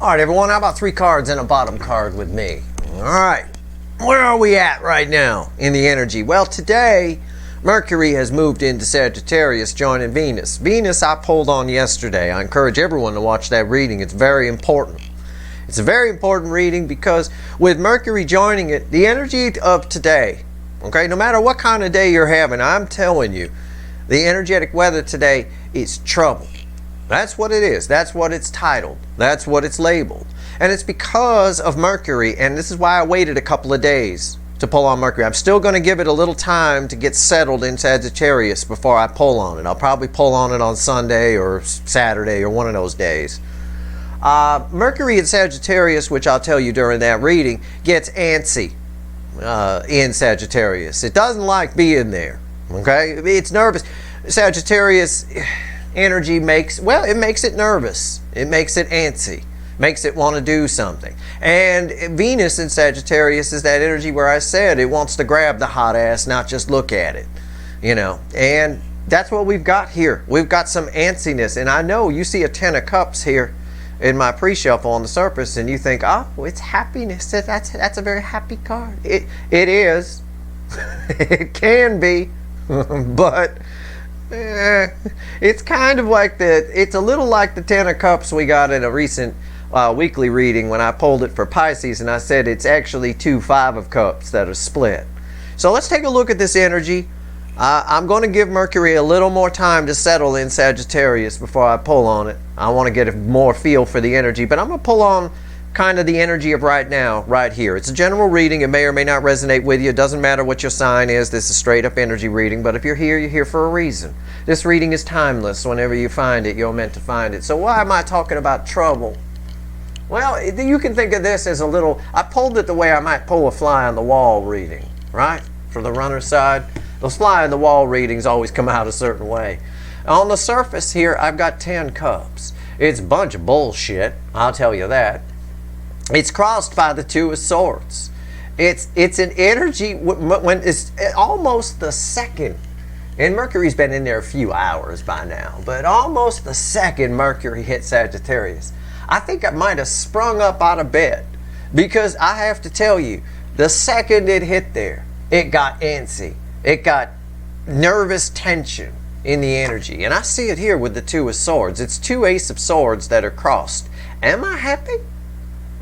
All right, everyone, how about 3 cards and a bottom card with me? All right, where are we at right now in the energy? Well, today, Mercury has moved into Sagittarius, joining Venus. Venus I pulled on yesterday. I encourage everyone to watch that reading. It's very important. It's a very important reading because with Mercury joining it, the energy of today, okay, no matter what kind of day you're having, I'm telling you, the energetic weather today is trouble. That's what it is. That's what it's titled. That's what it's labeled. And it's because of Mercury, and this is why I waited a couple of days to pull on Mercury. I'm still going to give it a little time to get settled in Sagittarius before I pull on it. I'll probably pull on it on Sunday or Saturday or one of those days. Mercury in Sagittarius, which I'll tell you during that reading, gets antsy in Sagittarius. It doesn't like being there. Okay? It's nervous. Sagittarius energy makes it nervous. It makes it antsy. Makes it want to do something. And Venus in Sagittarius is that energy where I said it wants to grab the hot ass, not just look at it. You know, and that's what we've got here. We've got some antsiness. And I know you see a 10 of Cups here in my pre-shuffle on the surface, and you think, oh, it's happiness. That's a very happy card. It is. It can be. But it's kind of like it's a little like the 10 of Cups we got in a recent weekly reading when I pulled it for Pisces, and I said it's actually 2 5 of Cups that are split. So let's take a look at this energy. I'm going to give Mercury a little more time to settle in Sagittarius before I pull on it. I want to get a more feel for the energy, but I'm going to pull on kind of the energy of right now, right here. It's a general reading. It may or may not resonate with you. It doesn't matter what your sign is. This is straight up energy reading, but if you're here for a reason. This reading is timeless. Whenever you find it, you're meant to find it. So why am I talking about trouble? Well, you can think of this as a little, I pulled it the way I might pull a fly on the wall reading, right? For the runner side. Those fly on the wall readings always come out a certain way. On the surface here, I've got 10 Cups. It's a bunch of bullshit, I'll tell you that. It's crossed by the 2 of Swords. It's an energy when it's almost the second, and Mercury's been in there a few hours by now, but almost the second Mercury hit Sagittarius, I think I might have sprung up out of bed, because I have to tell you, the second it hit there, it got antsy. It got nervous tension in the energy, and I see it here with the 2 of Swords. It's 2 Ace of Swords that are crossed. Am I happy?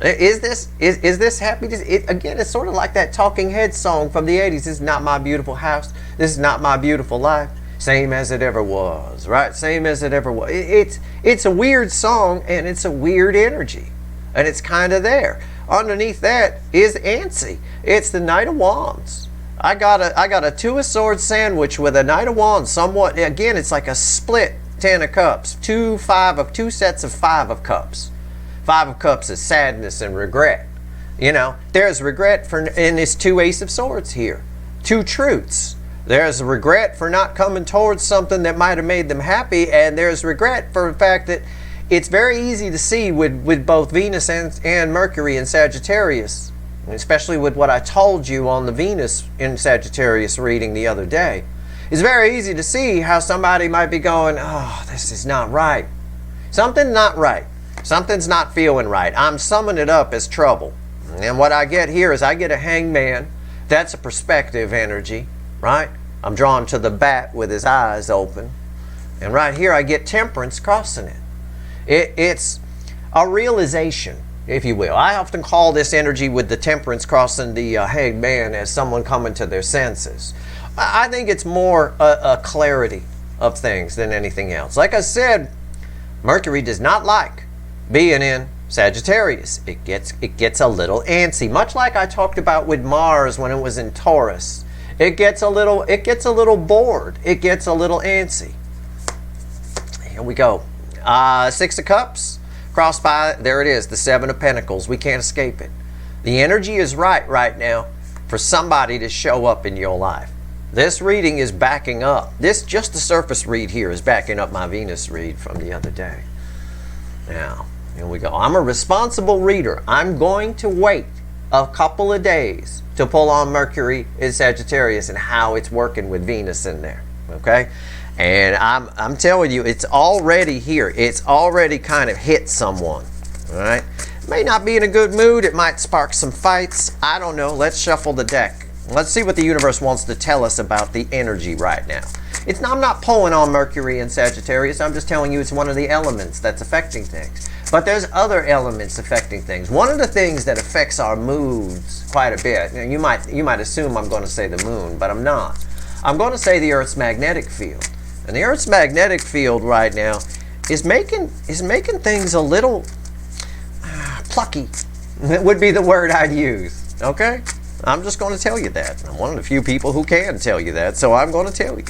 Is this happiness? Again, it's sort of like that Talking Heads song from the 80s. This is not my beautiful house. This is not my beautiful life. Same as it ever was, right? Same as it ever was. It's a weird song, and it's a weird energy, and it's kind of there. Underneath that is antsy. It's the Knight of Wands. I got a 2 of Swords sandwich with a Knight of Wands. Somewhat, again, it's like a split 10 of Cups. 2 sets of 5 of Cups. 5 of Cups is sadness and regret. You know, there's regret in this 2 Ace of Swords here. 2 truths. There's regret for not coming towards something that might have made them happy, and there's regret for the fact that it's very easy to see with both Venus and Mercury in Sagittarius, especially with what I told you on the Venus in Sagittarius reading the other day. It's very easy to see how somebody might be going, oh, this is not right. Something's not right. Something's not feeling right. I'm summing it up as trouble. And what I get here is I get a Hangman. That's a perspective energy, right? I'm drawn to the bat with his eyes open. And right here I get Temperance crossing it. It's a realization, if you will. I often call this energy with the Temperance crossing the Hangman as someone coming to their senses. I think it's more a clarity of things than anything else. Like I said, Mercury does not like being in Sagittarius. It gets a little antsy, much like I talked about with Mars when it was in Taurus. It gets a little bored. It gets a little antsy. Here we go. 6 of Cups crossed by, there it is, the 7 of Pentacles. We can't escape it. The energy is right now for somebody to show up in your life. This reading is backing up. Just the surface read here is backing up my Venus read from the other day. Now, here we go. I'm a responsible reader. I'm going to wait a couple of days to pull on Mercury in Sagittarius and how it's working with Venus in there. Okay? And I'm telling you, it's already here. It's already kind of hit someone. All right? May not be in a good mood. It might spark some fights. I don't know. Let's shuffle the deck. Let's see what the universe wants to tell us about the energy right now. I'm not pulling on Mercury and Sagittarius. I'm just telling you it's one of the elements that's affecting things. But there's other elements affecting things. One of the things that affects our moods quite a bit, you might assume I'm going to say the moon, but I'm not. I'm going to say the Earth's magnetic field. And the Earth's magnetic field right now is making things a little plucky. That would be the word I'd use. Okay? I'm just going to tell you that. I'm one of the few people who can tell you that, so I'm going to tell you.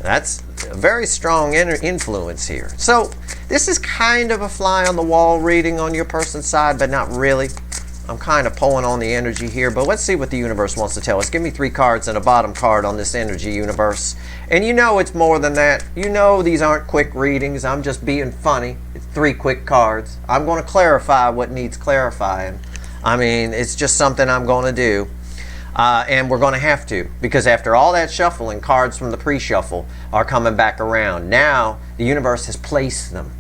That's a very strong influence here. So this is kind of a fly on the wall reading on your person's side, but not really. I'm kind of pulling on the energy here, but let's see what the universe wants to tell us. Give me 3 cards and a bottom card on this energy universe. And you know it's more than that. You know these aren't quick readings. I'm just being funny. It's 3 quick cards. I'm going to clarify what needs clarifying. I mean, it's just something I'm going to do. And we're going to have to, because after all that shuffling, cards from the pre-shuffle are coming back around. Now, the universe has placed them.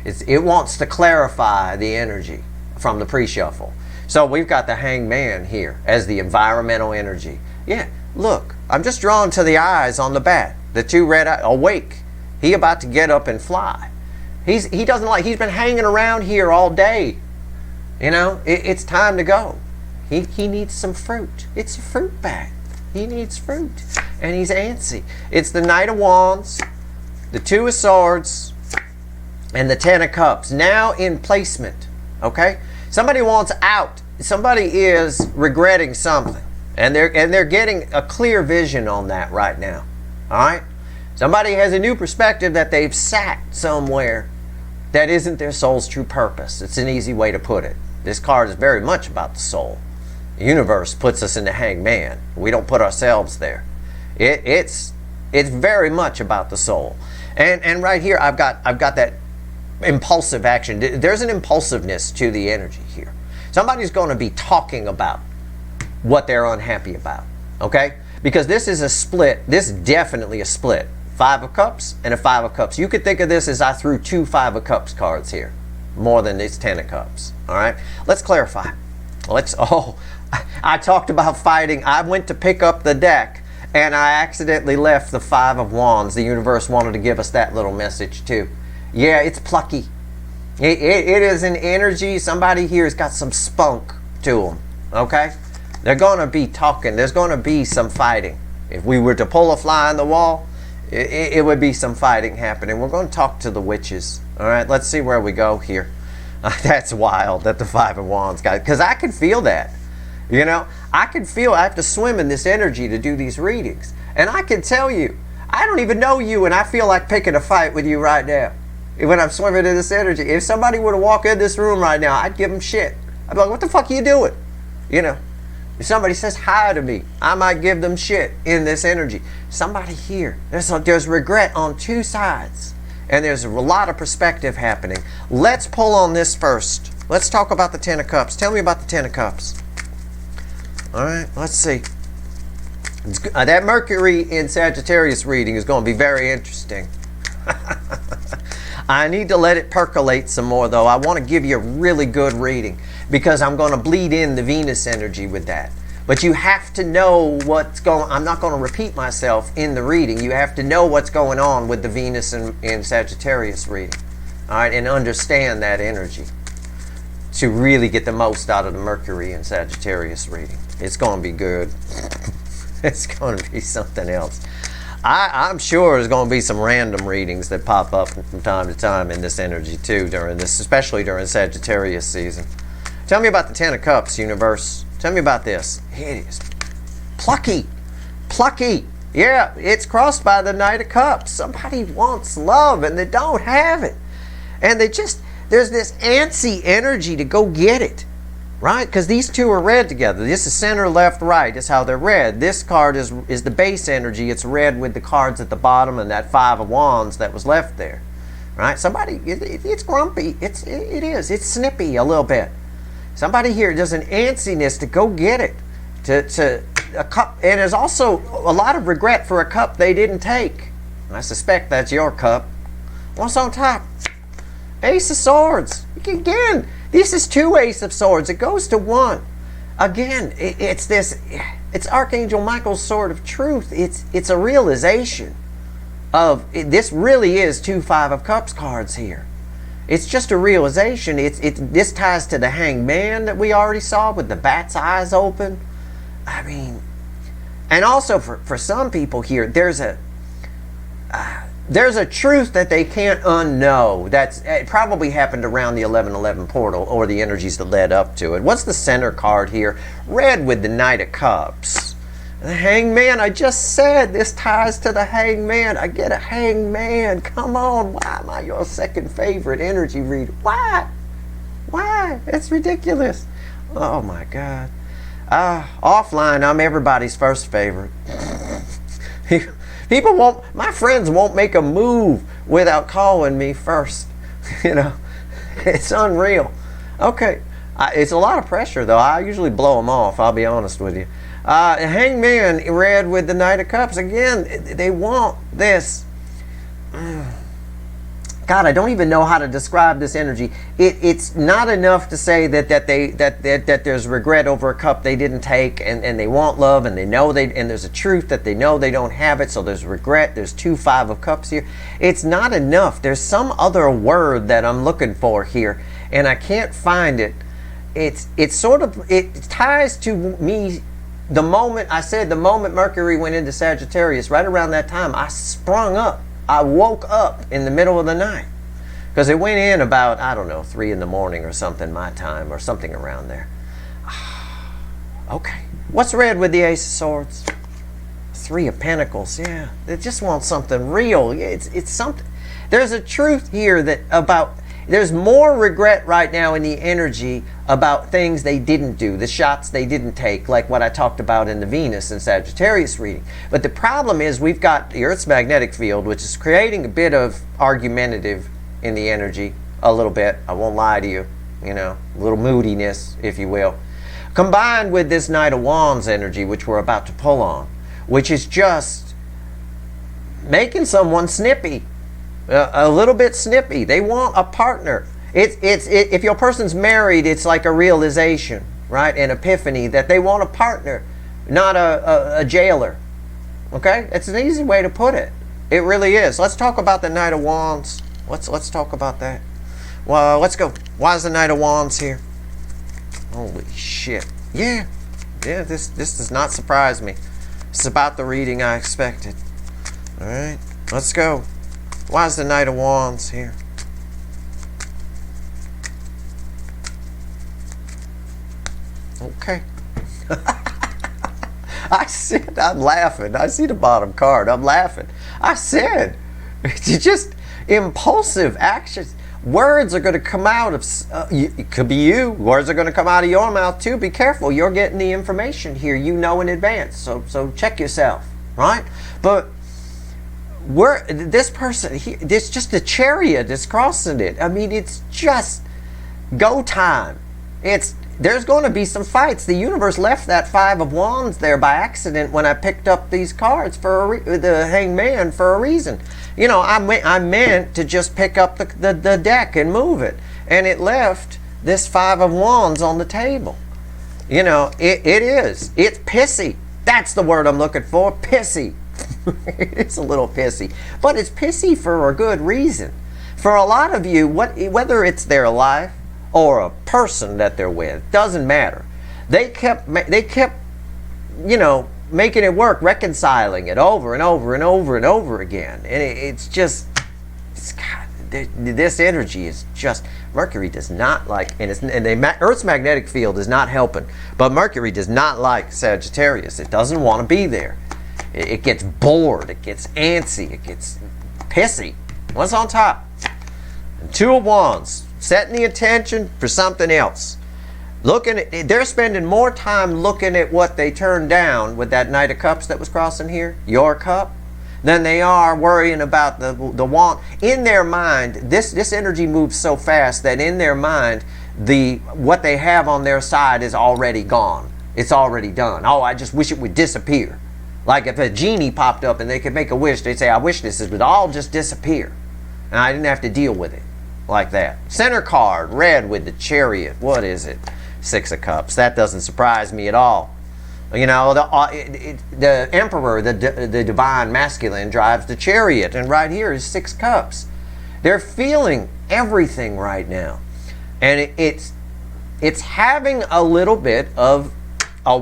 It wants to clarify the energy from the pre-shuffle. So we've got the Hangman here as the environmental energy. Yeah, look, I'm just drawing to the eyes on the bat. The 2 red eyes, awake. He about to get up and fly. He's been hanging around here all day. You know, it's time to go. He needs some fruit. It's a fruit bat. He needs fruit. And he's antsy. It's the Knight of Wands, the 2 of Swords, and the 10 of Cups. Now in placement. Okay? Somebody wants out. Somebody is regretting something. And they're getting a clear vision on that right now. Alright? Somebody has a new perspective that they've sat somewhere that isn't their soul's true purpose. It's an easy way to put it. This card is very much about the soul. The universe puts us in the Hangman. We don't put ourselves there. It's very much about the soul. And right here I've got that impulsive action. There's an impulsiveness to the energy here. Somebody's going to be talking about what they're unhappy about. Okay? Because this is a split. This is definitely a split. 5 of Cups and a 5 of Cups. You could think of this as I threw 2 5 of Cups cards here. More than this 10 of Cups. Alright? Let's clarify. I talked about fighting. I went to pick up the deck and I accidentally left the 5 of Wands. The universe wanted to give us that little message too. Yeah, it's plucky. It is an energy. Somebody here has got some spunk to them. Okay? They're going to be talking. There's going to be some fighting. If we were to pull a fly on the wall, it would be some fighting happening. We're going to talk to the witches. Alright, let's see where we go here. That's wild that the 5 of Wands got it. Because I can feel that. You know, I have to swim in this energy to do these readings. And I can tell you, I don't even know you and I feel like picking a fight with you right now. When I'm swimming in this energy. If somebody were to walk in this room right now, I'd give them shit. I'd be like, what the fuck are you doing? You know, if somebody says hi to me, I might give them shit in this energy. Somebody here, there's regret on 2 sides. And there's a lot of perspective happening. Let's pull on this first. Let's talk about the 10 of Cups. Tell me about the 10 of Cups. Alright, let's see. That Mercury in Sagittarius reading is going to be very interesting. I need to let it percolate some more though. I want to give you a really good reading because I'm going to bleed in the Venus energy with that. But you have to know what's going on. I'm not going to repeat myself in the reading. You have to know what's going on with the Venus and Sagittarius reading. Alright, and understand that energy to really get the most out of the Mercury and Sagittarius reading. It's going to be good. It's going to be something else. I'm sure there's going to be some random readings that pop up from time to time in this energy too, during this, especially during Sagittarius season. Tell me about the 10 of Cups, universe. Tell me about this. It is plucky. Plucky. Yeah, it's crossed by the Knight of Cups. Somebody wants love and they don't have it. And there's this antsy energy to go get it. Right? Because these 2 are read together. This is center, left, right. Is how they're read. This card is the base energy. It's read with the cards at the bottom and that 5 of Wands that was left there. Right? Somebody, it's grumpy. It is. It's snippy a little bit. Somebody here does an antsiness to go get it. To a cup. And there's also a lot of regret for a cup they didn't take. I suspect that's your cup. What's on top? Ace of Swords. Again, This is 2 Ace of Swords. It goes to 1. Again, it's Archangel Michael's sword of truth. It's a realization of, this really is 2 Five of Cups cards here. It's just a realization. This ties to the Hanged Man that we already saw with the bat's eyes open. I mean, and also for some people here, there's a truth that they can't unknow. It probably happened around the 1111 portal or the energies that led up to it. What's the center card here? Red with the Knight of Cups. The Hanged Man, I just said this ties to the Hanged Man. I get a Hanged Man. Come on. Why am I your second favorite energy reader? Why? Why? It's ridiculous. Oh my God. Offline, I'm everybody's first favorite. My friends won't make a move without calling me first. You know, it's unreal. Okay, it's a lot of pressure though. I usually blow them off, I'll be honest with you. Hanged Man, red with the Knight of Cups. Again, they want this. God, I don't even know how to describe this energy. It's not enough to say that there's regret over a cup they didn't take, and they want love, and they know and there's a truth that they know they don't have it. So there's regret. There's 2 Five of Cups here. It's not enough. There's some other word that I'm looking for here, and I can't find it. It ties to me. The moment Mercury went into Sagittarius, right around that time, I sprung up. I woke up in the middle of the night because it went in about, I don't know, 3 in the morning or something, my time, or something around there. Okay. What's red with the Ace of Swords? 3 of Pentacles. Yeah. They just want something real. It's something. There's a truth here there's more regret right now in the energy about things they didn't do, the shots they didn't take, like what I talked about in the Venus and Sagittarius reading. But the problem is we've got the Earth's magnetic field, which is creating a bit of argumentative in the energy, a little bit. I won't lie to you, a little moodiness, if you will. Combined with this Knight of Wands energy, which we're about to pull on, which is just making someone snippy. A little bit snippy. They want a partner. If your person's married, it's like a realization, right? An epiphany that they want a partner, not a jailer. Okay? It's an easy way to put it. It really is. Let's talk about the Knight of Wands. Let's talk about that. Well, let's go. Why is the Knight of Wands here? Holy shit. Yeah. This does not surprise me. It's about the reading I expected. All right. Let's go. Why is the Knight of Wands here? Okay. I'm laughing. I see the bottom card. I'm laughing. I said, it's just impulsive actions. Words are going to come out of, it could be you. Words are going to come out of your mouth too. Be careful. You're getting the information here. You know in advance. So check yourself, right? But this person, there's just a chariot that's crossing it. I mean, it's just go time. There's going to be some fights. The universe left that 5 of Wands there by accident when I picked up these cards for the Hanged Man for a reason. I meant to just pick up the deck and move it, and it left this 5 of Wands on the table. It's pissy. That's the word I'm looking for. Pissy. It's a little pissy, but it's pissy for a good reason. For a lot of you, whether it's their life or a person that they're with, doesn't matter. They kept making it work, reconciling it over and over and over and over again, and this energy is just, Mercury does not like, and the Earth's magnetic field is not helping, but Mercury does not like Sagittarius. It doesn't want to be there. It gets bored, it gets antsy, it gets pissy. What's on top? And 2 of Wands, setting the attention for something else. They're spending more time looking at what they turned down with that Knight of Cups that was crossing here, your cup, than they are worrying about the wand. In their mind, this energy moves so fast that in their mind, what they have on their side is already gone. It's already done. Oh, I just wish it would disappear. Like if a genie popped up and they could make a wish, they'd say, I wish this would all just disappear. And I didn't have to deal with it. like that. Center card, red with the Chariot. What is it? 6 of Cups. That doesn't surprise me at all. You know, the Emperor, the divine masculine, drives the Chariot, and right here is 6 Cups. They're feeling everything right now, and it's having a little bit of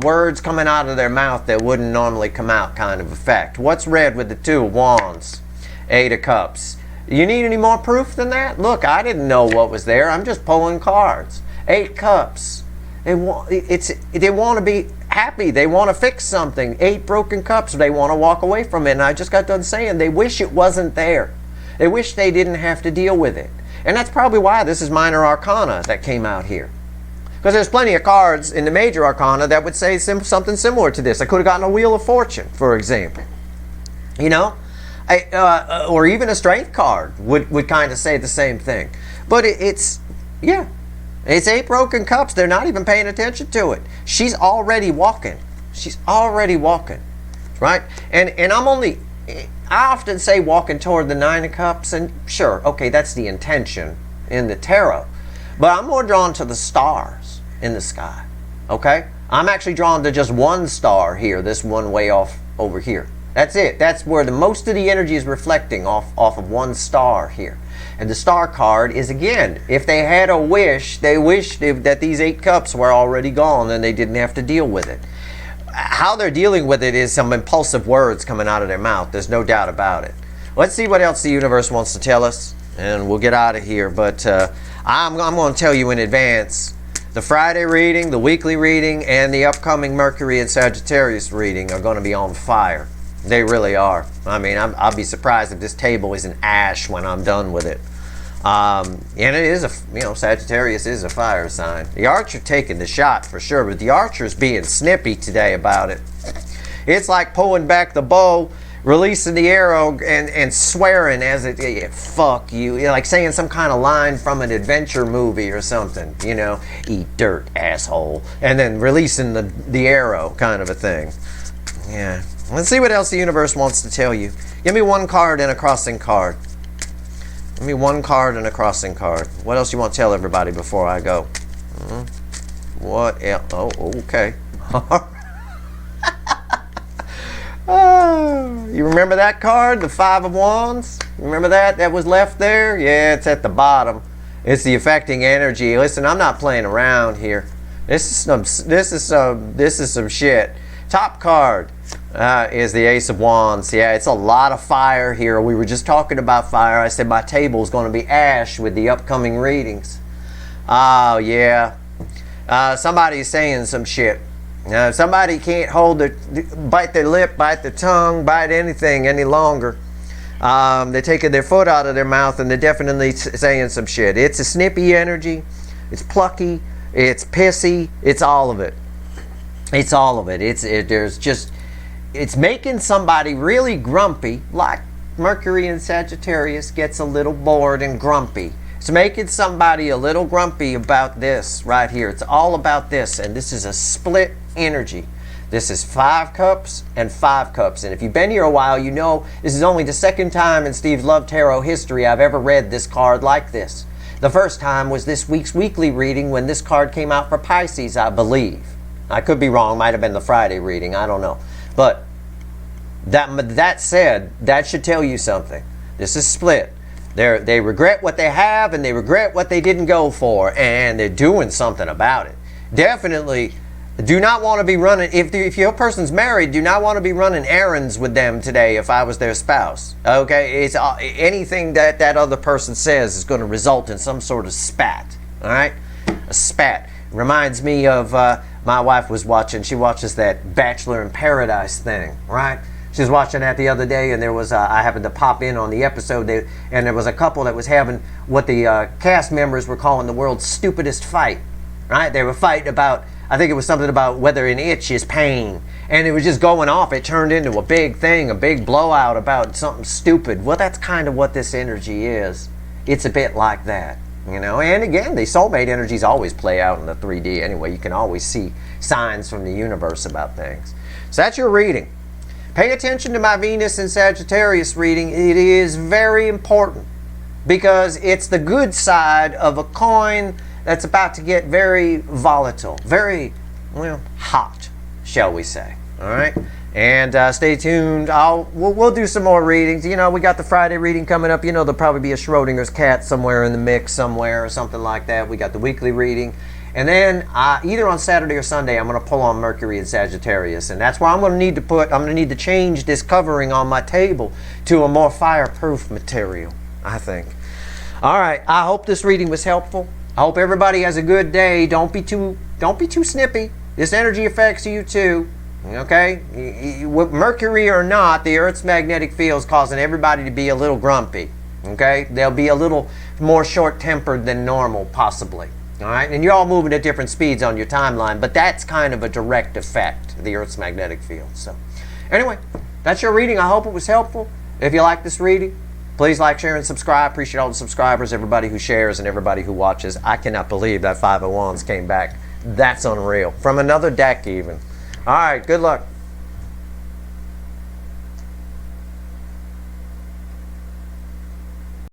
words coming out of their mouth that wouldn't normally come out kind of effect. What's red with the 2 of Wands? 8 of Cups. You need any more proof than that? Look, I didn't know what was there. I'm just pulling cards. 8 Cups. They want to be happy. They want to fix something. 8 broken cups. They want to walk away from it. And I just got done saying they wish it wasn't there. They wish they didn't have to deal with it. And that's probably why this is minor arcana that came out here. Because there's plenty of cards in the major arcana that would say something similar to this. I could have gotten a Wheel of Fortune, for example. You know? Or even a strength card would kind of say the same thing. But it's 8 broken cups. They're not even paying attention to it. She's already walking. She's already walking, right? And I often say walking toward the 9 of Cups, and sure, okay, that's the intention in the tarot. But I'm more drawn to the stars in the sky, okay? I'm actually drawn to just one star here, this one way off over here. That's it. That's where the most of the energy is reflecting off of one star here. And the star card is, again, if they had a wish, they wished that these 8 cups were already gone and they didn't have to deal with it. How they're dealing with it is some impulsive words coming out of their mouth. There's no doubt about it. Let's see what else the universe wants to tell us, and we'll get out of here. But I'm going to tell you in advance, the Friday reading, the weekly reading, and the upcoming Mercury and Sagittarius reading are going to be on fire. They really are. I mean, I'll be surprised if this table isn't ash when I'm done with it. And it is Sagittarius is a fire sign. The Archer taking the shot for sure, but the Archer's being snippy today about it. It's like pulling back the bow, releasing the arrow, and swearing as it, fuck you. Like saying some kind of line from an adventure movie or something, you know, eat dirt, asshole. And then releasing the arrow kind of a thing. Yeah. Let's see what else the universe wants to tell you. Give me one card and a crossing card. Give me one card and a crossing card. What else you want to tell everybody before I go? What else? Oh, okay. You remember that card? The 5 of Wands? Remember that? That was left there? Yeah, it's at the bottom. It's the affecting energy. Listen, I'm not playing around here. This is some shit. Top card is the Ace of Wands. Yeah, it's a lot of fire here. We were just talking about fire. I said my table is going to be ash with the upcoming readings. Oh, yeah. Somebody's saying some shit. Somebody can't bite their lip, bite their tongue, bite anything any longer. They're taking their foot out of their mouth, and they're definitely saying some shit. It's a snippy energy. It's plucky. It's pissy. It's all of it. It's all of it. It's making somebody really grumpy, like Mercury in Sagittarius gets a little bored and grumpy. It's making somebody a little grumpy about this right here. It's all about this, and this is a split energy. This is 5 cups and 5 cups, and if you've been here a while, you know this is only the second time in Steve's Love Tarot history I've ever read this card like this. The first time was this week's weekly reading when this card came out for Pisces, I believe. I could be wrong. Might have been the Friday reading. I don't know. But that said, that should tell you something. This is split. They regret what they have, and they regret what they didn't go for, and they're doing something about it. Definitely do not want to be running, if your person's married, do not want to be running errands with them today if I was their spouse. Okay? It's anything that other person says is going to result in some sort of spat. All right? A spat. Reminds me of my wife was watching. She watches that Bachelor in Paradise thing, right? She was watching that the other day, and there was I happened to pop in on the episode, and there was a couple that was having what the cast members were calling the world's stupidest fight, right? They were fighting about, I think it was something about whether an itch is pain, and it was just going off. It turned into a big thing, a big blowout about something stupid. Well, that's kind of what this energy is. It's a bit like that. You know, and again, the soulmate energies always play out in the 3D anyway. You can always see signs from the universe about things. So that's your reading. Pay attention to my Venus and Sagittarius reading. It is very important. because it's the good side of a coin that's about to get very volatile, very, well, hot, shall we say. All right? And stay tuned. We'll do some more readings. You know, we got the Friday reading coming up. You know, there'll probably be a Schrodinger's cat somewhere in the mix somewhere or something like that. We got the weekly reading. And then either on Saturday or Sunday, I'm going to pull on Mercury and Sagittarius. And that's why I'm going to need to change this covering on my table to a more fireproof material, I think. All right. I hope this reading was helpful. I hope everybody has a good day. Don't be too snippy. This energy affects you too. Okay? With Mercury or not, the Earth's magnetic field is causing everybody to be a little grumpy. Okay? They'll be a little more short-tempered than normal, possibly. All right? And you're all moving at different speeds on your timeline, but that's kind of a direct effect, the Earth's magnetic field. So, anyway, that's your reading. I hope it was helpful. If you like this reading, please like, share, and subscribe. Appreciate all the subscribers, everybody who shares, and everybody who watches. I cannot believe that 5 of Wands came back. That's unreal. From another deck, even. All right, good luck.